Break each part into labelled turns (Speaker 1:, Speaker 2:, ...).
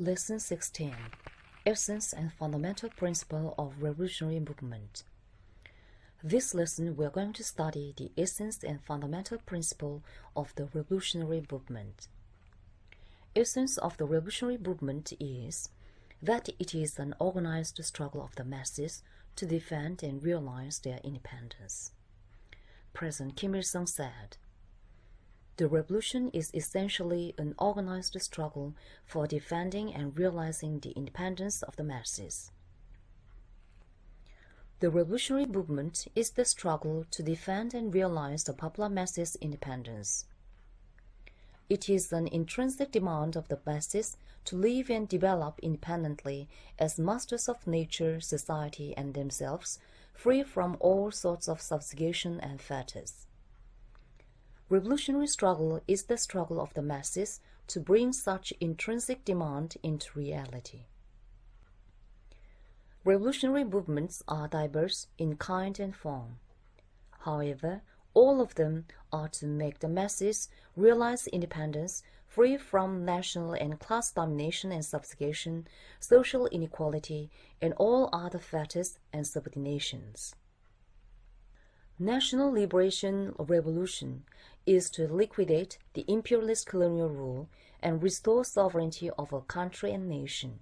Speaker 1: Lesson 16. Essence and Fundamental Principle of Revolutionary Movement. This lesson we are going to study the essence and fundamental principle of the revolutionary movement. Essence of the revolutionary movement is that it is an organized struggle of the masses to defend and realize their independence. President Kim Il-sung said, "The revolution is essentially an organized struggle for defending and realizing the independence of the masses." The revolutionary movement is the struggle to defend and realize the popular masses' independence. It is an intrinsic demand of the masses to live and develop independently as masters of nature, society, and themselves, free from all sorts of subjugation and fetters. Revolutionary struggle is the struggle of the masses to bring such intrinsic demand into reality. Revolutionary movements are diverse in kind and form. However, all of them are to make the masses realize independence, free from national and class domination and subjugation, social inequality, and all other fetters and subordinations. National liberation revolution is to liquidate the imperialist colonial rule and restore sovereignty of a country and nation.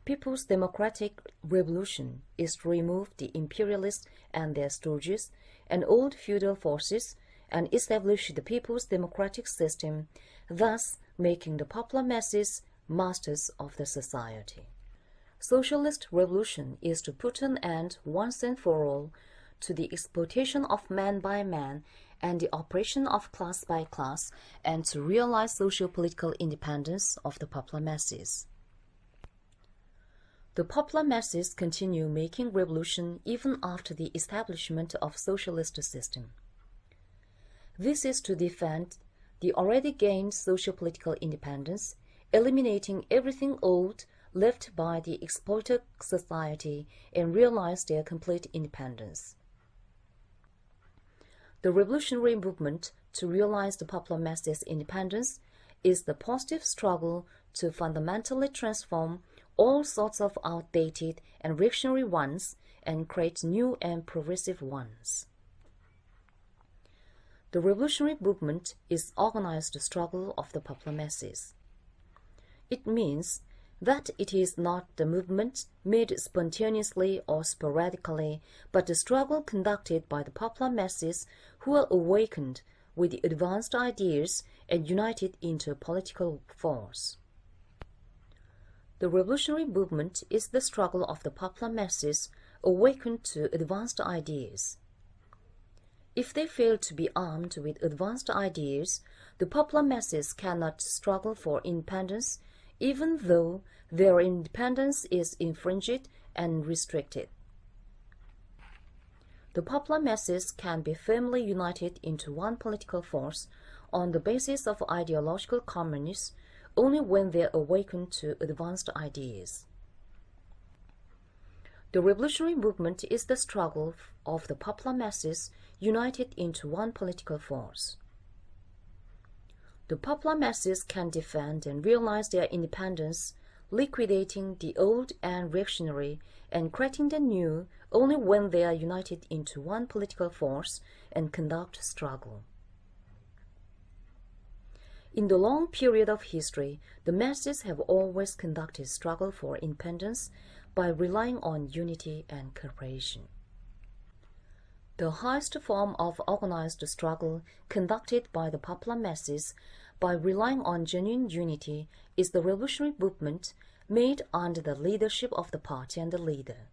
Speaker 1: People's democratic revolution is to remove the imperialists and their stooges and old feudal forces and establish the people's democratic system, thus making the popular masses masters of the society. Socialist revolution is to put an end once and for all to the exploitation of man by man and the oppression of class by class, and to realize socio-political independence of the popular masses. The popular masses continue making revolution even after the establishment of socialist system. This is to defend the already gained socio-political independence, eliminating everything old left by the exploited society, and realize their complete independence. The revolutionary movement to realize the popular masses' independence is the positive struggle to fundamentally transform all sorts of outdated and reactionary ones and create new and progressive ones. The revolutionary movement is organized struggle of the popular masses. It means that it is not the movement made spontaneously or sporadically, but the struggle conducted by the popular masses who are awakened with the advanced ideas and united into a political force. The revolutionary movement is the struggle of the popular masses awakened to advanced ideas. If they fail to be armed with advanced ideas, the popular masses cannot struggle for independence, even though their independence is infringed and restricted. The popular masses can be firmly united into one political force on the basis of ideological communists only when they are awakened to advanced ideas. The revolutionary movement is the struggle of the popular masses united into one political force. The popular masses can defend and realize their independence, liquidating the old and reactionary and creating the new only when they are united into one political force and conduct struggle. In the long period of history, the masses have always conducted struggle for independence by relying on unity and cooperation. The highest form of organized struggle conducted by the popular masses by relying on genuine unity is the revolutionary movement made under the leadership of the party and the leader.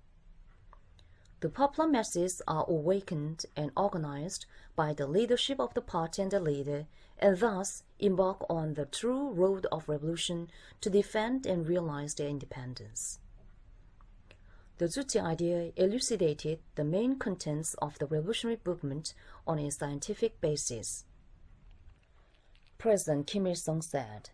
Speaker 1: The popular masses are awakened and organized by the leadership of the party and the leader, and thus embark on the true road of revolution to defend and realize their independence. The Juche idea elucidated the main contents of the revolutionary movement on a scientific basis. President Kim Il-sung said,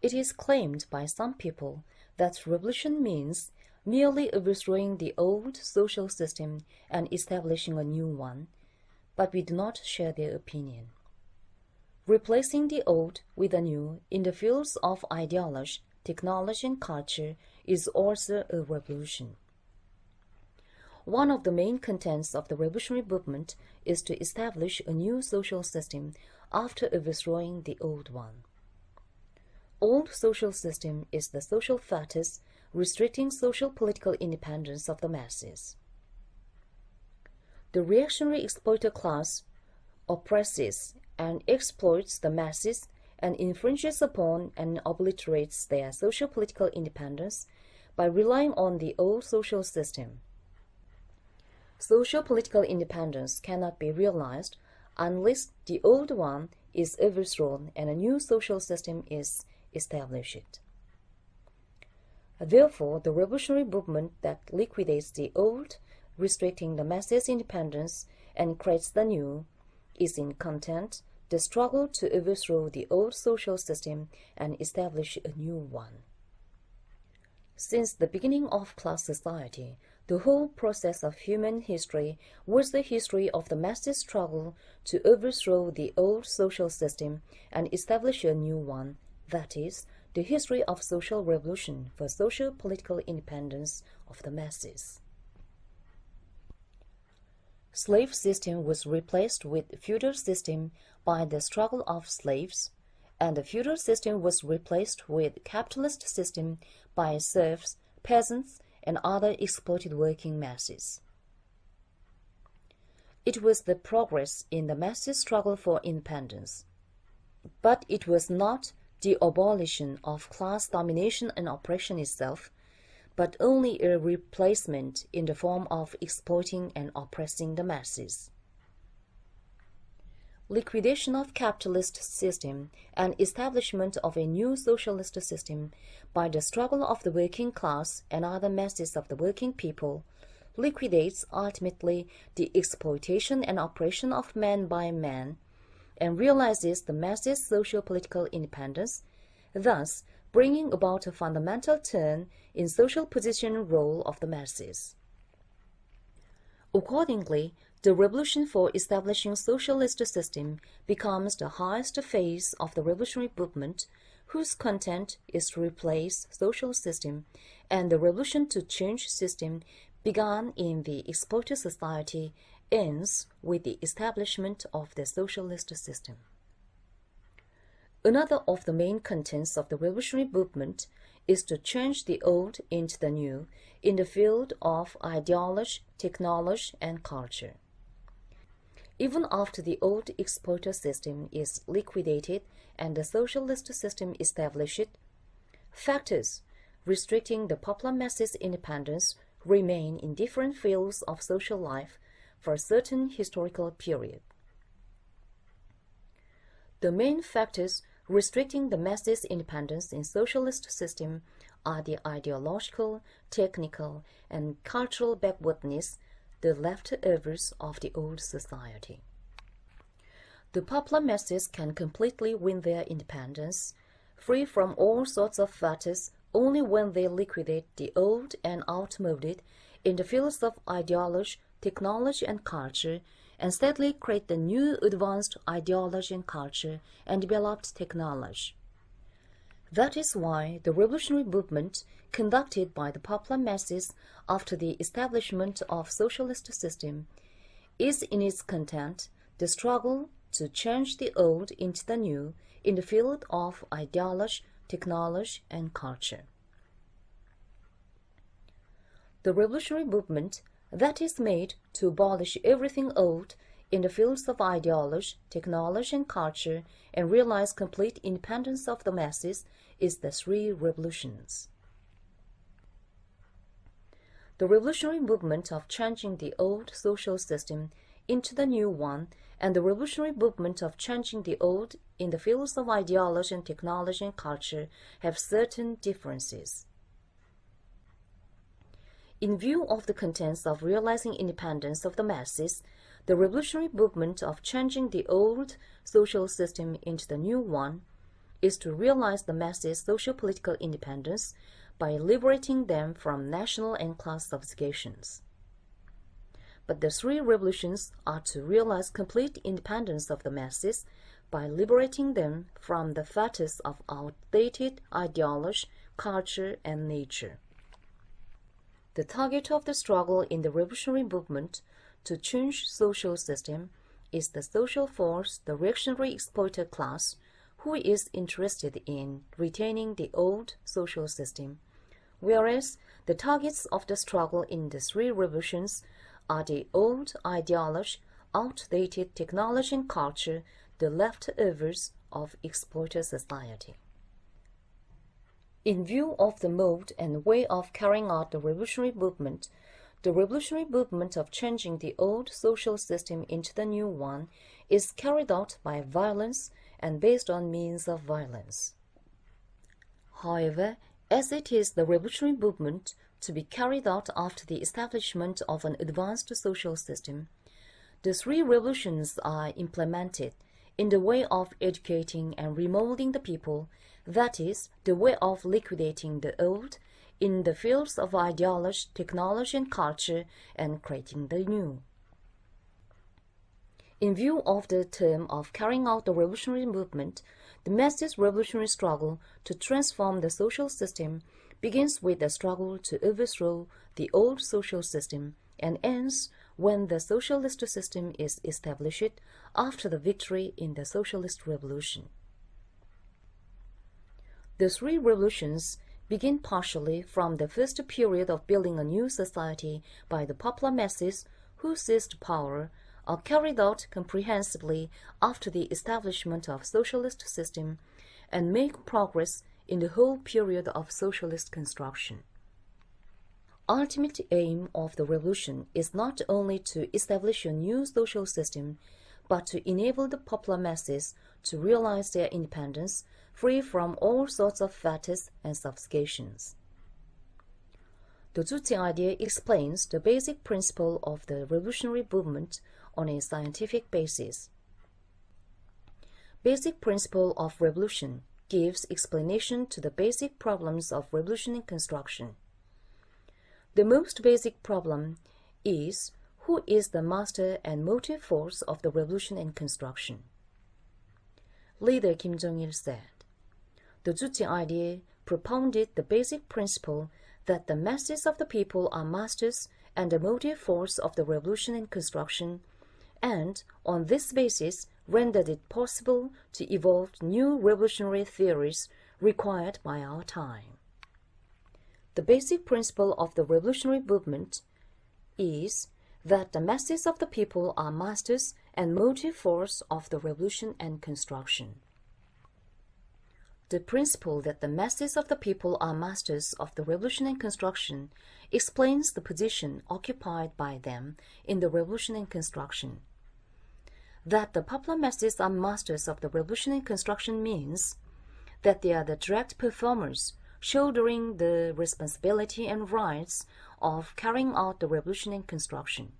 Speaker 1: "It is claimed by some people that revolution means merely overthrowing the old social system and establishing a new one, but we do not share their opinion. Replacing the old with the new in the fields of ideology, technology, and culture is also a revolution. One of the main contents of the revolutionary movement is to establish a new social system after overthrowing the old one. Old social system is the social fetus restricting social political independence of the masses. The reactionary exploiter class oppresses and exploits the masses and infringes upon and obliterates their social political independence by relying on the old social system. Social political independence cannot be realized unless the old one is overthrown and a new social system is established. Therefore, the revolutionary movement that liquidates the old, restricting the masses' independence, and creates the new, is in content the struggle to overthrow the old social system and establish a new one. Since the beginning of class society, the whole process of human history was the history of the masses' struggle to overthrow the old social system and establish a new one, that is, the history of social revolution for social political independence of the masses. Slave system was replaced with feudal system by the struggle of slaves, and the feudal system was replaced with capitalist system by serfs, peasants, and other exploited working masses. It was the progress in the masses' struggle for independence. But it was not the abolition of class domination and oppression itself, but only a replacement in the form of exploiting and oppressing the masses. Liquidation of capitalist system and establishment of a new socialist system by the struggle of the working class and other masses of the working people liquidates ultimately the exploitation and oppression of man by man and realizes the masses' socio-political independence, thus bringing about a fundamental turn in social position and role of the masses. Accordingly, the revolution for establishing socialist system becomes the highest phase of the revolutionary movement, whose content is to replace social system, and the revolution to change system begun in the exploited society ends with the establishment of the socialist system. Another of the main contents of the revolutionary movement is to change the old into the new in the field of ideology, technology, and culture. Even after the old exploiter system is liquidated and the socialist system established, factors restricting the popular masses' independence remain in different fields of social life for a certain historical period. The main factors restricting the masses' independence in socialist system are the ideological, technical, and cultural backwardness, the leftovers of the old society. The popular masses can completely win their independence, free from all sorts of fetters, only when they liquidate the old and outmoded in the fields of ideology, technology, and culture, and steadily create the new advanced ideology and culture and developed technology. That is why the revolutionary movement conducted by the popular masses after the establishment of socialist system is in its content the struggle to change the old into the new in the field of ideology, technology, and culture. The revolutionary movement that is made to abolish everything old in the fields of ideology, technology, and culture and realize complete independence of the masses is the three revolutions. The revolutionary movement of changing the old social system into the new one and the revolutionary movement of changing the old in the fields of ideology and technology and culture have certain differences. In view of the contents of realizing independence of the masses, the revolutionary movement of changing the old social system into the new one is to realize the masses' socio-political independence by liberating them from national and class subjugations. But the three revolutions are to realize complete independence of the masses by liberating them from the fetters of outdated ideology, culture, and nature. The target of the struggle in the revolutionary movement to change social system is the social force, the reactionary exploiter class, who is interested in retaining the old social system, whereas the targets of the struggle in the three revolutions are the old ideology, outdated technology and culture, the leftovers of exploiter society. In view of the mode and way of carrying out the revolutionary movement of changing the old social system into the new one is carried out by violence and based on means of violence. However, as it is the revolutionary movement to be carried out after the establishment of an advanced social system, the three revolutions are implemented in the way of educating and remolding the people, that is, the way of liquidating the old in the fields of ideology, technology, and culture, and creating the new. In view of the term of carrying out the revolutionary movement, the masses' revolutionary struggle to transform the social system begins with the struggle to overthrow the old social system and ends when the socialist system is established after the victory in the socialist revolution. The three revolutions begin partially from the first period of building a new society by the popular masses who seized power, are carried out comprehensively after the establishment of socialist system, and make progress in the whole period of socialist construction. Ultimate aim of the revolution is not only to establish a new social system, but to enable the popular masses to realize their independence, free from all sorts of fetters and suffocations. The Juche idea explains the basic principle of the revolutionary movement on a scientific basis. Basic principle of revolution gives explanation to the basic problems of revolution in construction. The most basic problem is who is the master and motive force of the revolution in construction. Leader Kim Jong-il said, "The Juche idea propounded the basic principle that the masses of the people are masters and the motive force of the revolution in construction, and on this basis rendered it possible to evolve new revolutionary theories required by our time." The basic principle of the revolutionary movement is that the masses of the people are masters and motive force of the revolution and construction. The principle that the masses of the people are masters of the revolution and construction explains the position occupied by them in the revolution and construction. That the popular masses are masters of the revolution and construction means that they are the direct performers, shouldering the responsibility and rights of carrying out the revolution and construction.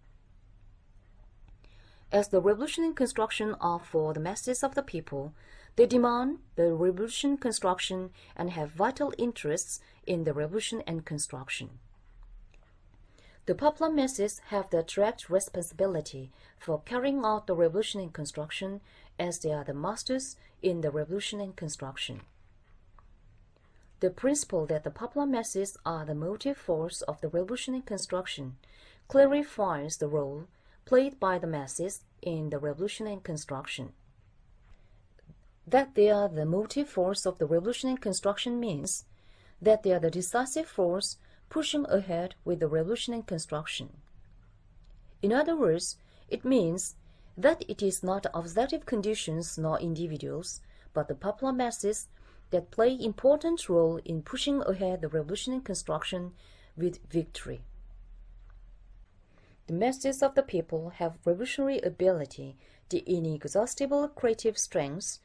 Speaker 1: As the revolution and construction are for the masses of the people, they demand the revolution construction and have vital interests in the revolution and construction. The popular masses have the direct responsibility for carrying out the revolution and construction as they are the masters in the revolution and construction. The principle that the popular masses are the motive force of the revolution and construction clarifies the role played by the masses in the revolution and construction. That they are the motive force of the revolution and construction means that they are the decisive force pushing ahead with the revolution and construction. In other words, it means that it is not objective conditions nor individuals, but the popular masses that play important role in pushing ahead the revolution and construction with victory. The masses of the people have revolutionary ability, the inexhaustible creative strengths,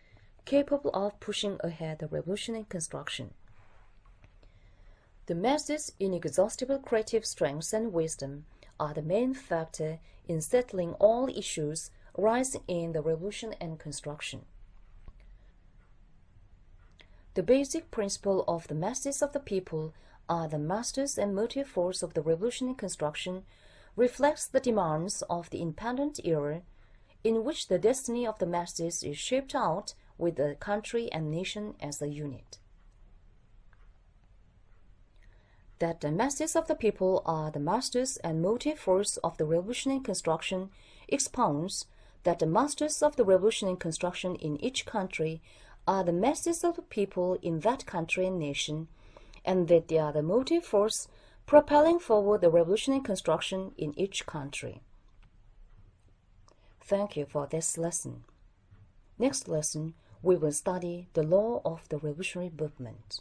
Speaker 1: capable of pushing ahead the revolution and construction. The masses' inexhaustible creative strengths and wisdom are the main factor in settling all issues arising in the revolution and construction. The basic principle of the masses of the people are the masters and motive force of the revolution and construction reflects the demands of the independent era in which the destiny of the masses is shaped out with the country and nation as a unit. That the masses of the people are the masters and motive force of the revolutionary construction expounds that the masters of the revolutionary construction in each country are the masses of the people in that country and nation, and that they are the motive force propelling forward the revolutionary construction in each country. Thank you for this lesson. Next lesson, we will study the law of the revolutionary movement.